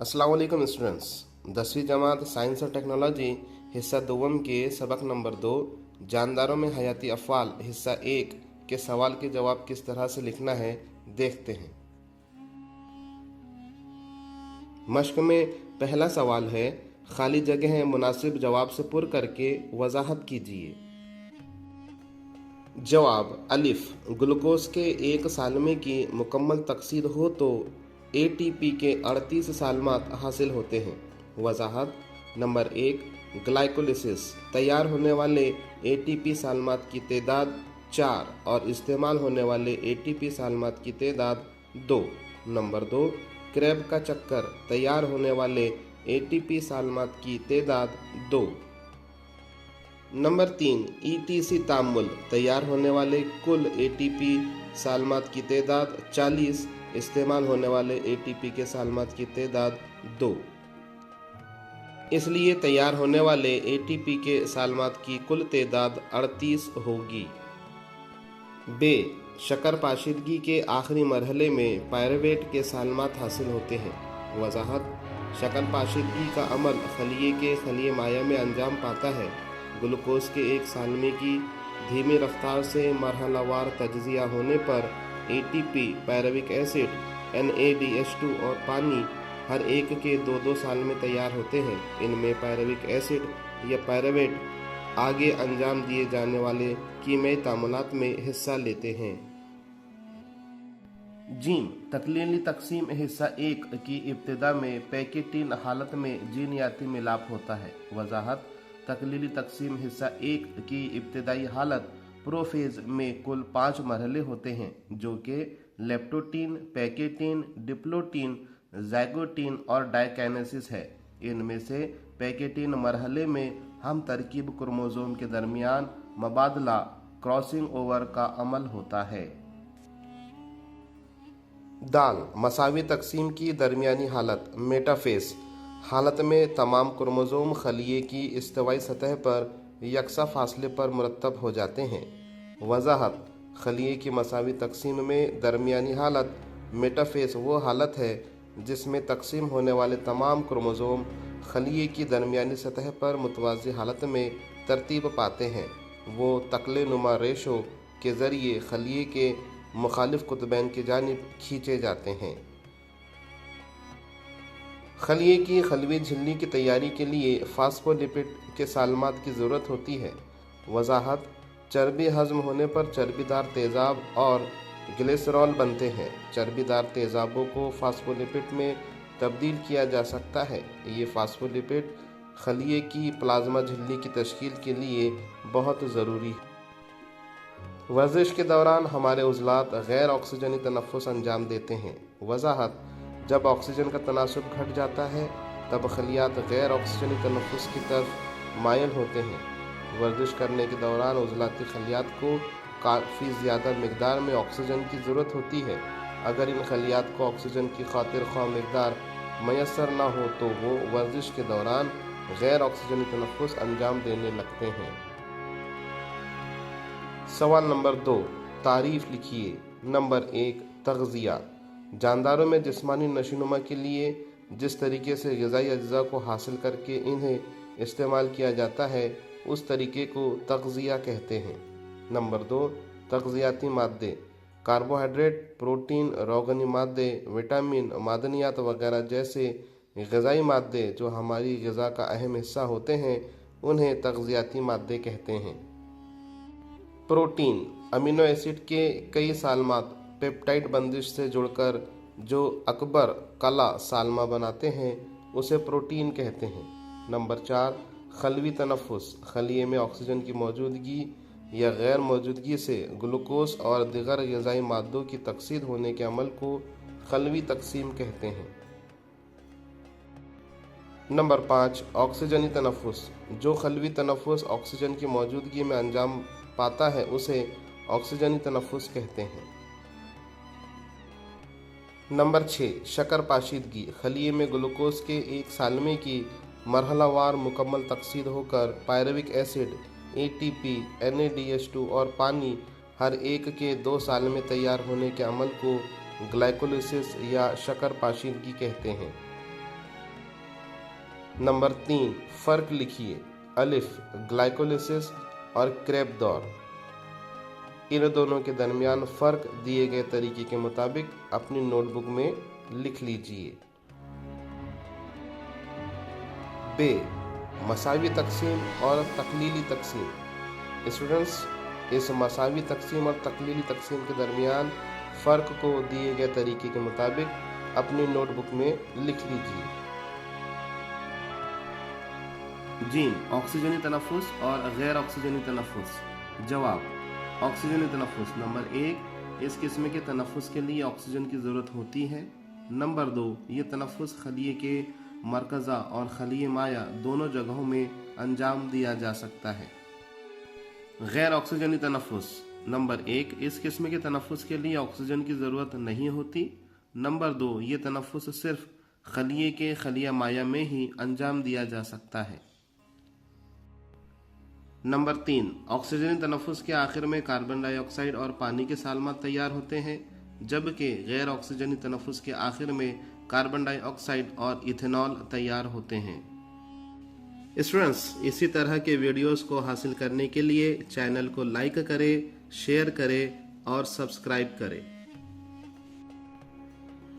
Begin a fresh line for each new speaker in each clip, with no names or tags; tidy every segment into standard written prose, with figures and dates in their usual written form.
अस्सलाम वालेकुम स्टूडेंट्स। 10वीं जमात साइंस और टेक्नोलॉजी हिस्सा दोम के सबक नंबर 2 जानदारों में हयाती अफ़आल हिस्सा 1 के सवाल के जवाब किस तरह से लिखना है देखते हैं। मश्क में पहला सवाल है, खाली जगह मुनासिब जवाब से पुर करके वजाहत कीजिए। जवाब अलिफ, ग्लूकोज के एक सालमे की मुकम्मल तकसीर हो तो एटीपी के 38 सालमात हासिल होते हैं। वजाहत नंबर 1, ग्लाइकोलिसिस तैयार होने वाले एटीपी सालमात की तादाद 4 और इस्तेमाल होने वाले एटीपी सालमात की तादाद 2। नंबर 2, क्रैब का चक्कर तैयार होने वाले एटीपी सालमात की तादाद 2। नंबर 3, ईटीसी तामुल तैयार होने वाले कुल एटीपी सालमात की तादाद 40, इस्तेमाल होने वाले एटीपी के सालमात की तादाद 2। इसलिए तैयार होने वाले एटीपी के सालमात की कुल तादाद 38 होगी। बे, शक्कर पाशीदगी के आखिरी मरहले में पायरुवेट के सालमात हासिल होते हैं। वजाहत, शक्कर पाशीदगी का अमल खलिए के खलिए माया में अंजाम पाता है। ग्लूकोज के एक सालमे की धीमी रफ्तार से मरहलावार तज्जिया होने पर एटीपी, पायरुविक एसिड, NADH2 और पानी हर एक के 2-2 साल में तैयार होते हैं। इनमें पायरुविक एसिड या पायरुवेट आगे अंजाम दिए जाने वाले कीमियाई तामुलात में हिस्सा लेते हैं। जीन, तकलीली तकसीम हिस्सा 1 की इब्तिदा में पैकेटीन हालत में जीनियाती मिलाप होता है। वजाहत, तकलीली तकसीम हिस्सा 1 की इब्तिदाई हालत प्रोफेज में कुल 5 मरहले होते हैं, जो कि लेप्टोटीन, पैकेटीन, डिप्लोटीन, ज़ाइगोटीन और डायकाइनेसिस है। इनमें से पैकेटीन मरहले में हम तरकीब क्रोमोसोम के दरमियान मबादला क्रॉसिंग ओवर का अमल होता है। दाल, मसावी तकसीम की दरमियानी हालत मेटाफेज हालत में तमाम क्रोमोसोम खलिए की इस्तिवाई सतह पर यकसा फासले पर मुरतब हो जाते हैं। वजाहत, खलिए की मसावी तकसीम में दरमियानी हालत मेटाफेज वो हालत है जिसमें तकसीम होने वाले तमाम क्रोमोसोम खलिए की दरमियानी सतह पर मुतवाज़ी हालत में तरतीब पाते हैं। वो तकले नुमा रेशो के ज़रिए खलिए के मुखालिफ कुतबैन की जानिब खींचे जाते हैं। खलिए की खलवी झिल्ली की तैयारी के लिए फास्फोलिपिड के सालमात की ज़रूरत होती है। वजाहत, चर्बी हज़म होने पर चर्बीदार तेज़ाब और ग्लिसरॉल बनते हैं। चर्बीदार तेज़ाबों को फास्फोलिपिड में तब्दील किया जा सकता है। ये फास्फोलिपिड खलिए की प्लाज्मा झिल्ली की तश्कील के लिए बहुत ज़रूरी है। वर्जिश के दौरान हमारे उज़लात गैर ऑक्सीजनी तनफ़ुस अंजाम देते हैं। वजाहत, जब ऑक्सीजन का तनासुब घट जाता है तब खलियात गैर ऑक्सीजनी तनफ़ुस की तरफ मायल होते हैं। वर्जिश करने के दौरान उज़लाती खलियात को काफ़ी ज़्यादा मिकदार में ऑक्सीजन की ज़रूरत होती है। अगर इन खलियात को ऑक्सीजन की खातिर ख्वाह मिकदार मैसर ना हो तो वो वर्जिश के दौरान गैर ऑक्सीजनी तनफ़ुस अंजाम देने लगते हैं। सवाल नंबर 2, तारीफ़ लिखिए। नंबर 1, तग़ज़िया, जानदारों में जिस्मानी नशोनुमा के लिए जिस तरीके से ग़िज़ाई अज्जा को हासिल करके इन्हें इस्तेमाल किया जाता है उस तरीके को तग़ज़िया कहते हैं। नंबर 2, तग़ज़ियाती मादे, कार्बोहाइड्रेट, प्रोटीन, रोगनी मादे, विटामिन, मादनियात वगैरह जैसे ग़िज़ाई मादे जो हमारी ग़िज़ा का अहम हिस्सा होते हैं उन्हें तग़ज़ियाती मादे कहते हैं। प्रोटीन, अमीनो एसिड के कई सालमात पेप्टाइड बंदिश से जुड़कर जो अकबर कला सालमा बनाते हैं उसे प्रोटीन कहते हैं। नंबर 4, खलवी तनफ़ुस, खलिए में ऑक्सीजन की मौजूदगी या गैर मौजूदगी से ग्लूकोज और दीगर ग़िज़ाई मादों की तकसीर होने के अमल को खलवी तकसीम कहते हैं। नंबर 5, ऑक्सीजनी तनफ़ुस, जो खलवी तनफ़ुस ऑक्सीजन की मौजूदगी में अंजाम पाता है उसे ऑक्सीजनी तनफ़ुस कहते हैं। नंबर 6, शक्कर पाशीदगी, खलिए में ग्लूकोज के एक सालमे की मरहलावार मुकम्मल तकसीर होकर पायरुविक एसिड, ATP, NADH2 और पानी हर एक के 2 साल में तैयार होने के अमल को ग्लाइकोलिसिस या शक्कर पाशीदगी कहते हैं। नंबर 3, फ़र्क लिखिए। अलिफ, ग्लाइकोलिसिस और क्रेब दौर। इन दोनों के दरमियान फ़र्क दिए गए तरीके के मुताबिक अपनी नोटबुक में लिख लीजिए। बे, मसावी तकसीम और तकलीली तकसीम। स्टूडेंट्स, इस मसावी तकसीम और तकलीली तकसीम के दरमियान फ़र्क को दिए गए तरीके के मुताबिक अपनी नोटबुक में लिख लीजिए। जीम, ऑक्सीजनी तनफ़ुस और गैर ऑक्सीजनी तनफ़ुस। जवाब, ऑक्सीजनी तनफ़ुस। नंबर 1, इस किस्म के तनफ़ुस के लिए ऑक्सीजन की ज़रूरत होती है। नंबर 2, ये तनफ़ुस खलिए के मरकज़ा और खलिए माया दोनों जगहों में अंजाम दिया जा सकता है। गैर ऑक्सीजनी तनफ़ुस। नंबर 1, इस किस्म के तनफ़ुस के लिए ऑक्सीजन की ज़रूरत नहीं होती। नंबर 2, ये तनफ़ुस सिर्फ खलिए के खलिया माया में ही अंजाम दिया जा सकता है। नंबर 3, ऑक्सीजनी तनफ़ुस के आखिर में कार्बन डाइऑक्साइड और पानी के सालमात तैयार होते हैं, जबकि गैर ऑक्सीजनी तनफ़ुस के आखिर में कार्बन डाइऑक्साइड और इथेनॉल तैयार होते हैं। स्टूडेंट्स, इसी तरह के वीडियोस को हासिल करने के लिए चैनल को लाइक करें, शेयर करें और सब्सक्राइब करें।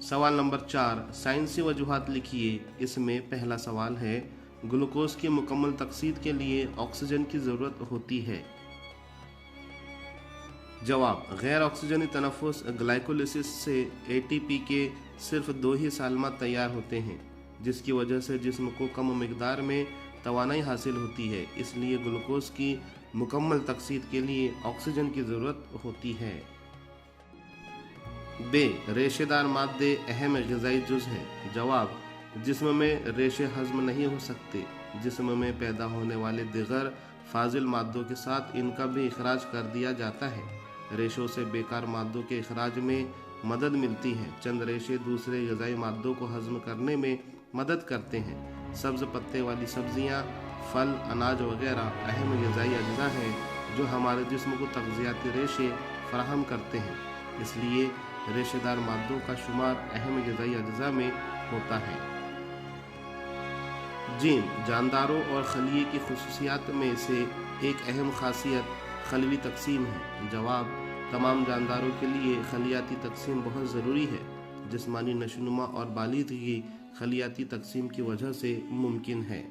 सवाल नंबर 4, साइंसी वजूहात लिखिए। इसमें पहला सवाल है, ग्लूकोज की मुकम्मल तकसीद के लिए ऑक्सीजन की ज़रूरत होती है। जवाब, गैर ऑक्सीजनी तनफ़ुस ग्लाइकोलिसिस से एटीपी के सिर्फ 2 ही सालमात तैयार होते हैं, जिसकी वजह से जिस्म को कम मिकदार में तवानाई हासिल होती है। इसलिए ग्लूकोज की मुकम्मल तकसीद के लिए ऑक्सीजन की ज़रूरत होती है। बे, रेशेदार मादे अहम ग़िज़ाई जुज़ हैं। जवाब, जिस्म में रेशे हज़म नहीं हो सकते। जिस्म में पैदा होने वाले दिगर फाजिल मादों के साथ इनका भी इखराज कर दिया जाता है। रेशों से बेकार मादों के इखराज में मदद मिलती है। चंद रेशे दूसरे ग़िज़ाई मादों को हज़म करने में मदद करते हैं। सब्ज़ पत्ते वाली सब्जियां, फल, अनाज वगैरह अहम ग़िज़ाई अज्जा हैं जो हमारे जिस्म को तग़ज़ियाती रेशे फराहम करते हैं। इसलिए रेशेदार मादों का शुमार अहम ग़िज़ाई अज्जा में होता है। जीन, जानदारों और खलिए की खुसूसियात में से एक अहम खासियत खलवी तकसीम है। जवाब, तमाम जानदारों के लिए खलियाती तकसीम बहुत ज़रूरी है। जिस्मानी नशोनुमा और बालिग़गी खलियाती तकसीम की वजह से मुमकिन है।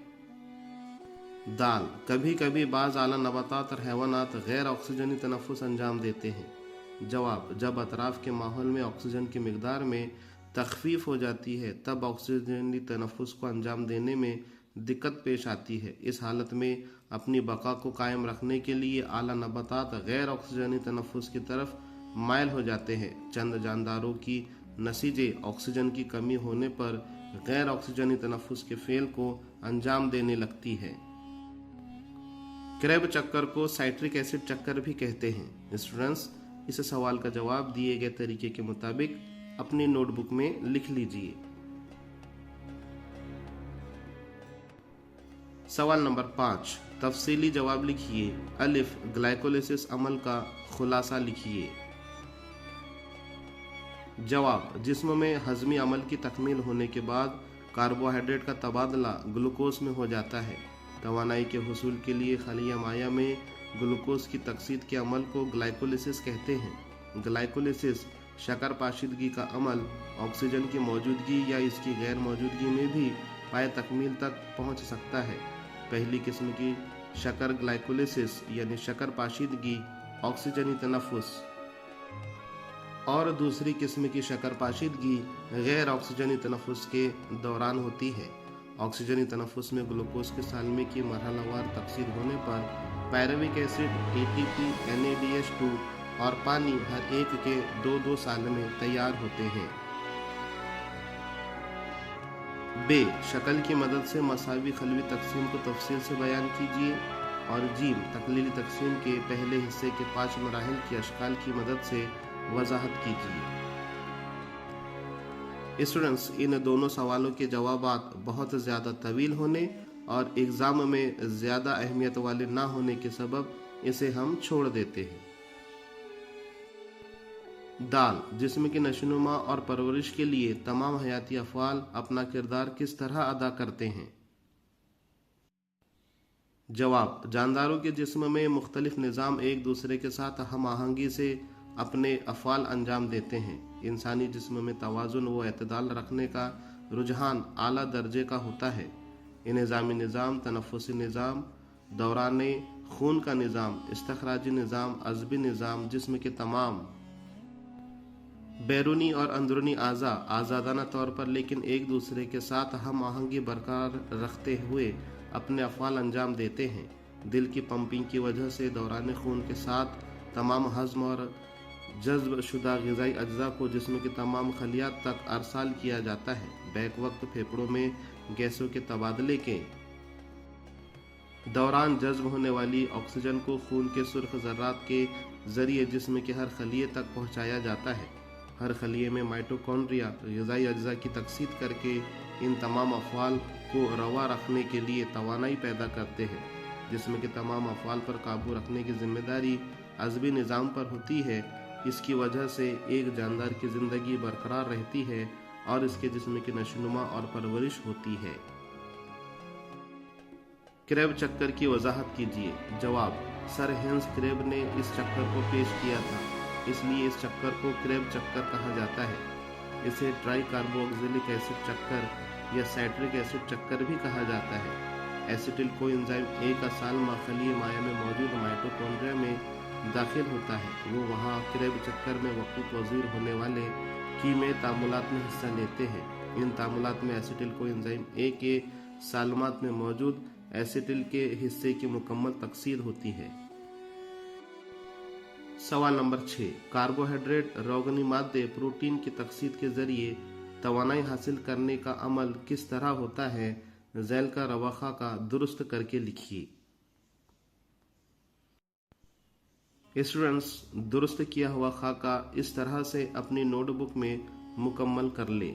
दाल, कभी कभी बाज़ आला नबातात और हैवानात गैर ऑक्सीजनी तनफ़ुस अंजाम देते हैं। जवाब, जब अतराफ़ के माहौल में ऑक्सीजन की मिकदार में तख़फ़ीफ़ हो जाती है तब ऑक्सीजनी तनफ़ुस को अंजाम देने में दिक्कत पेश आती है। इस हालत में अपनी बका को कायम रखने के लिए आला नबातात गैर ऑक्सीजनी तनफ़ुस की तरफ माइल हो जाते हैं। चंद जानदारों की नसीजे ऑक्सीजन की कमी होने पर गैर ऑक्सीजनी तनफ़ुस के फ़ेल को अंजाम देने लगती है। क्रेब चक्कर को साइट्रिक एसिड चक्कर भी कहते हैं। स्टूडेंट्स, इस सवाल का जवाब दिए गए तरीके के मुताबिक अपनी नोटबुक में लिख लीजिए। सवाल नंबर 5, तफसीली जवाब लिखिए। अलिफ, ग्लाइकोलिसिस अमल का खुलासा लिखिए। जवाब, जिस्म में हज़मी अमल की तकमील होने के बाद कार्बोहाइड्रेट का तबादला ग्लूकोज में हो जाता है। तवानाई के हुसूल के लिए खलिया माया में ग्लूकोज की तकसीद के अमल को ग्लाइकोलिसिस कहते हैं। ग्लाइकोलिसिस शक्कर पाशीदगी का अमल ऑक्सीजन की मौजूदगी या इसकी गैर मौजूदगी में भी पाए तकमील तक पहुंच सकता है। पहली किस्म की शक्कर ग्लाइकोलिसिस यानी शक्कर पाशीदगी ऑक्सीजनी तनफ़ुस और दूसरी किस्म की शक्कर पाशीदगी गैर ऑक्सीजनी तनफ़ुस के दौरान होती है। ऑक्सीजनी तनफ़ुस में ग्लूकोज के सालमे की मरहलावार तकसीद होने पर पायरुविक एसिड, ATP, NADH2 और पानी हर एक के 2-2 सालमे तैयार होते हैं। बे, शक्ल की मदद से मसावी खलवी तकसीम को तफसील से बयान कीजिए। और जीम, तकलीली तकसीम के पहले हिस्से के 5 मराहिल की अशकाल की मदद से वजाहत कीजिए। स्टूडेंट्स, इन दोनों सवालों के जवाबात बहुत ज़्यादा तवील होने और एग्ज़ाम में ज़्यादा अहमियत वाले ना होने के सबब इसे हम छोड़ देते हैं। दाल, जिस्म की नशोनुमा और परवरिश के लिए तमाम हयाती अफ़आल अपना किरदार किस तरह अदा करते हैं। जवाब, जानदारों के जिस्म में मुख्तलिफ निज़ाम एक दूसरे के साथ हम आहंगी से अपने अफ़आल अंजाम देते हैं। इंसानी जिस्म में तवाज़ुन व एतदाल रखने का रुझान आला दर्जे का होता है। इंहिज़ामी निज़ाम, तनफ़ुसी निज़ाम, दौरान खून का निज़ाम, इस्तखराजी निज़ाम, अज़बी निज़ाम, जिस्म के तमाम बैरूनी और अंदरूनी आज़ादाना तौर पर लेकिन एक दूसरे के साथ हम आहंगी बरकरार रखते हुए अपने अफ़आल अंजाम देते हैं। दिल की पंपिंग की वजह से दौरान खून के साथ तमाम हज़्म और जज़्ब शुदा ग़िज़ाई अज्जा को जिस्म के तमाम खलियात तक अरसाल किया जाता है। बैक वक्त फेफड़ों में गैसों के तबादले के दौरान जज्ब होने वाली ऑक्सीजन को खून के सुर्ख ज़र्रात के ज़रिए जिस्म के हर खलिए तक पहुँचाया जाता है। हर खलिए में माइटोकॉन्ड्रिया ग़िज़ाई अज्जा की तकसीद करके इन तमाम अफ़आल को रवा रखने के लिए तवानाई पैदा करते हैं। जिस्म के तमाम अफ़आल पर काबू रखने की जिम्मेदारी अज़बी निज़ाम पर होती है। इसकी वजह से एक जानदार की ज़िंदगी बरकरार रहती है और इसके जिस्म की नशोनुमा और परवरिश होती है। क्रेब चक्कर की वजाहत कीजिए। जवाब, सर हेंस क्रेब ने इस चक्कर को पेश किया था, इसलिए इस चक्कर को क्रेब चक्कर कहा जाता है। इसे ट्राई कार्बोक्सिलिक एसिड चक्कर या साइट्रिक एसिड चक्कर भी कहा जाता है। एसिटिल कोएंजाइम A का साल्मा खलीय माया में मौजूद माइटोकॉन्ड्रिया में दाखिल होता है। वो वहाँ क्रेब चक्कर में वक़ूफ़ पज़ीर होने वाले कीमियाई तामुलात में हिस्सा लेते हैं। इन तामुलात में एसिटिल कोएंजाइम A के साल्मात में मौजूद एसिटिल के हिस्से की मुकम्मल तकसीर होती है। सवाल नंबर 6, कार्बोहाइड्रेट रोगनी मादे प्रोटीन की तकसीर के जरिए तवानाई हासिल करने का अमल किस तरह होता है? झैल का रवाखा का दुरुस्त करके लिखिए। स्टूडेंट्स, दुरुस्त किया हुआ खाका इस तरह से अपनी नोटबुक में मुकम्मल कर ले।